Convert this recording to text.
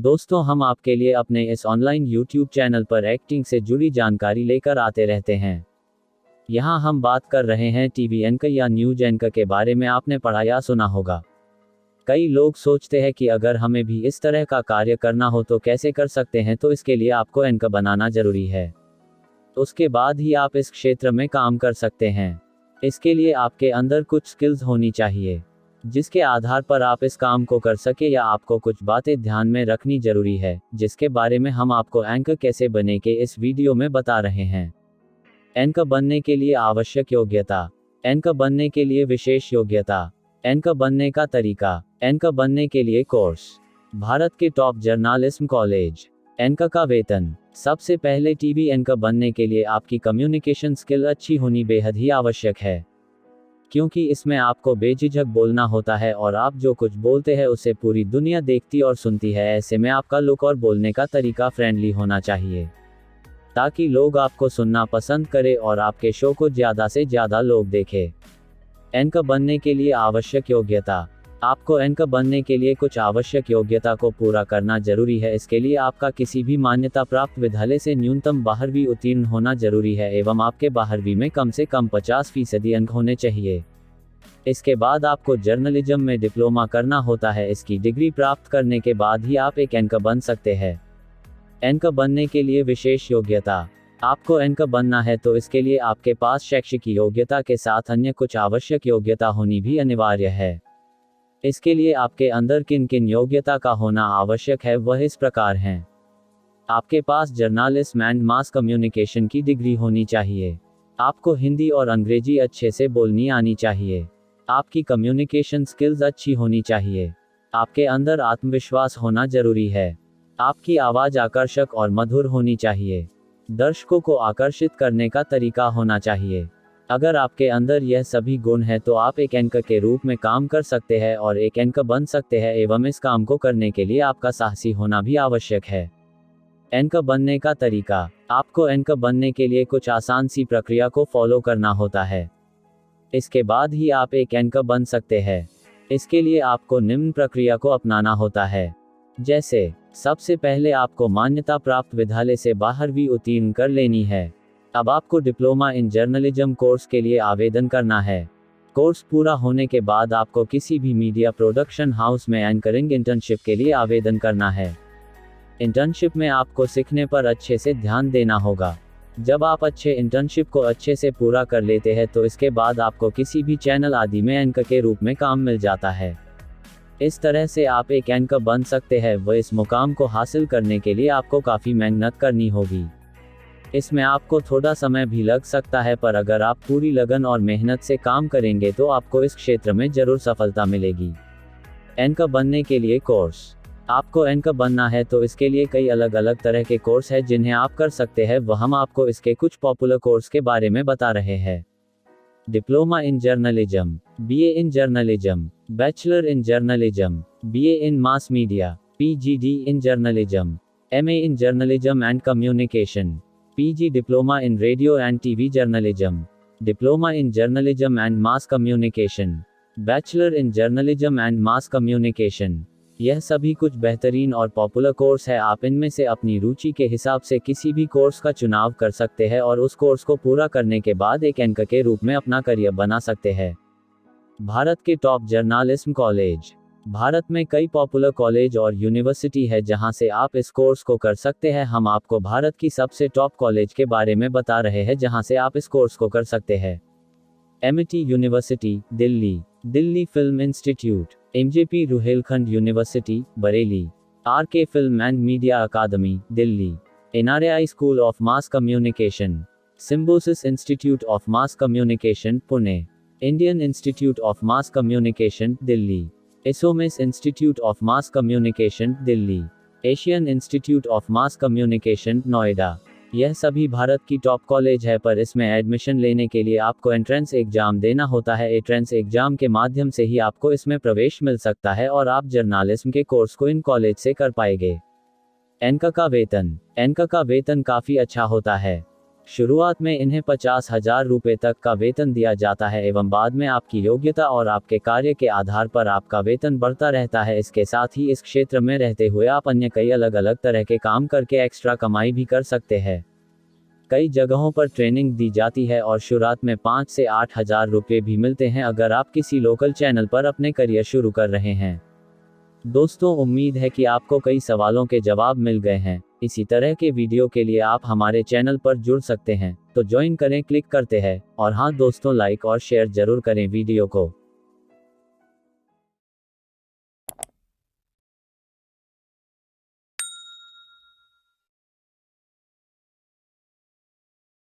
दोस्तों, हम आपके लिए अपने इस ऑनलाइन YouTube चैनल पर एक्टिंग से जुड़ी जानकारी लेकर आते रहते हैं। यहाँ हम बात कर रहे हैं टीवी एंकर या न्यूज एंकर के बारे में। आपने पढ़ा या सुना होगा। कई लोग सोचते हैं कि अगर हमें भी इस तरह का कार्य करना हो तो कैसे कर सकते हैं, तो इसके लिए आपको एंकर बनाना जरूरी है। उसके बाद ही आप इस क्षेत्र में काम कर सकते हैं। इसके लिए आपके अंदर कुछ स्किल्स होनी चाहिए, जिसके आधार पर आप इस काम को कर सके, या आपको कुछ बातें ध्यान में रखनी जरूरी है, जिसके बारे में हम आपको एंकर कैसे बने के इस वीडियो में बता रहे हैं। एंकर बनने के लिए आवश्यक योग्यता। एंकर बनने के लिए विशेष योग्यता। एंकर बनने का तरीका। एंकर बनने के लिए कोर्स। भारत के टॉप जर्नलिज्म कॉलेज। एंकर का वेतन। सबसे पहले टीवी एंकर बनने के लिए आपकी कम्युनिकेशन स्किल अच्छी होनी बेहद ही आवश्यक है, क्योंकि इसमें आपको बेझिझक बोलना होता है और आप जो कुछ बोलते हैं उसे पूरी दुनिया देखती और सुनती है। ऐसे में आपका लुक और बोलने का तरीका फ्रेंडली होना चाहिए, ताकि लोग आपको सुनना पसंद करें और आपके शो को ज़्यादा से ज़्यादा लोग देखें। एंकर बनने के लिए आवश्यक योग्यता। आपको एंकर बनने के लिए कुछ आवश्यक योग्यता को पूरा करना जरूरी है। इसके लिए आपका किसी भी मान्यता प्राप्त विद्यालय से न्यूनतम 12वीं उत्तीर्ण होना जरूरी है, एवं आपके 12वीं में कम से कम 50% अंक होने चाहिए। इसके बाद आपको जर्नलिज्म में डिप्लोमा करना होता है। इसकी डिग्री प्राप्त करने के बाद ही आप एक एंकर बन सकते हैं। एंकर बनने के लिए विशेष योग्यता। आपको एंकर बनना है तो इसके लिए आपके पास शैक्षिक योग्यता के साथ अन्य कुछ आवश्यक योग्यता होनी भी अनिवार्य है। इसके लिए आपके अंदर किन किन योग्यता का होना आवश्यक है वह इस प्रकार हैं। आपके पास जर्नलिज्म एंड मास कम्युनिकेशन की डिग्री होनी चाहिए। आपको हिंदी और अंग्रेजी अच्छे से बोलनी आनी चाहिए। आपकी कम्युनिकेशन स्किल्स अच्छी होनी चाहिए। आपके अंदर आत्मविश्वास होना जरूरी है। आपकी आवाज़ आकर्षक और मधुर होनी चाहिए। दर्शकों को आकर्षित करने का तरीका होना चाहिए। अगर आपके अंदर यह सभी गुण हैं तो आप एक एंकर के रूप में काम कर सकते हैं और एक एंकर बन सकते हैं, एवं इस काम को करने के लिए आपका साहसी होना भी आवश्यक है। एंकर बनने का तरीका। आपको एंकर बनने के लिए कुछ आसान सी प्रक्रिया को फॉलो करना होता है। इसके बाद ही आप एक एंकर बन सकते हैं। इसके लिए आपको निम्न प्रक्रिया को अपनाना होता है। जैसे, सबसे पहले आपको मान्यता प्राप्त विद्यालय से 12वीं उत्तीर्ण कर लेनी है। अब आपको डिप्लोमा इन जर्नलिज्म कोर्स के लिए आवेदन करना है। कोर्स पूरा होने के बाद आपको किसी भी मीडिया प्रोडक्शन हाउस में एंकरिंग इंटर्नशिप के लिए आवेदन करना है। इंटर्नशिप में आपको सीखने पर अच्छे से ध्यान देना होगा। जब आप अच्छे इंटर्नशिप को अच्छे से पूरा कर लेते हैं तो इसके बाद आपको किसी भी चैनल आदि में एंकर के रूप में काम मिल जाता है। इस तरह से आप एक एंकर बन सकते हैं। वह इस मुकाम को हासिल करने के लिए आपको काफ़ी मेहनत करनी होगी। इसमें आपको थोड़ा समय भी लग सकता है, पर अगर आप पूरी लगन और मेहनत से काम करेंगे तो आपको इस क्षेत्र में जरूर सफलता मिलेगी। एंकर बनने के लिए कोर्स। आपको एंकर बनना है तो इसके लिए कई अलग अलग तरह के कोर्स हैं जिन्हें आप कर सकते हैं। वह हम आपको इसके कुछ पॉपुलर कोर्स के बारे में बता रहे हैं। Diploma in journalism, BA in journalism, bachelor in journalism, BA in mass media, PGD in journalism, MA in journalism and communication, PG diploma in radio and TV journalism, diploma in journalism and mass communication, bachelor in journalism and mass communication. यह सभी कुछ बेहतरीन और popular course है। आप इनमें से अपनी रुचि के हिसाब से किसी भी कोर्स का चुनाव कर सकते हैं और उस कोर्स को पूरा करने के बाद एक एंकर के रूप में अपना करियर बना सकते हैं। भारत के टॉप जर्नलिज्म कॉलेज। भारत में कई पॉपुलर कॉलेज और यूनिवर्सिटी है जहां से आप इस कोर्स को कर सकते हैं। हम आपको भारत की सबसे टॉप कॉलेज के बारे में बता रहे हैं जहां से आप इस कोर्स को कर सकते हैं। MIT university, Delhi, Delhi film institute, MJP Rohilkhand university, Bareilly, RK film and media academy, Delhi, NRI school of mass communication, Symbiosis institute of mass communication, Pune, Indian institute of mass communication, Delhi, एसोमिस institute of mass communication, Delhi, Asian institute of mass communication, Noida. यह सभी भारत की top college है, पर इसमें admission लेने के लिए आपको एंट्रेंस एग्जाम देना होता है। एंट्रेंस एग्जाम के माध्यम से ही आपको इसमें प्रवेश मिल सकता है और आप जर्नलिज्म के कोर्स को इन कॉलेज से कर पाएंगे। एंकर का वेतन। एंकर का वेतन काफ़ी अच्छा होता है। शुरुआत में इन्हें 50,000 रुपये तक का वेतन दिया जाता है एवं बाद में आपकी योग्यता और आपके कार्य के आधार पर आपका वेतन बढ़ता रहता है। इसके साथ ही इस क्षेत्र में रहते हुए आप अन्य कई अलग अलग तरह के काम करके एक्स्ट्रा कमाई भी कर सकते हैं। कई जगहों पर ट्रेनिंग दी जाती है और शुरुआत में 5 से 8 हज़ार रुपये भी मिलते हैं अगर आप किसी लोकल चैनल पर अपने करियर शुरू कर रहे हैं। दोस्तों, उम्मीद है कि आपको कई सवालों के जवाब मिल गए हैं। इसी तरह के वीडियो के लिए आप हमारे चैनल पर जुड़ सकते हैं, तो ज्वाइन करें, क्लिक करते हैं। और हाँ दोस्तों, लाइक और शेयर जरूर करें वीडियो को।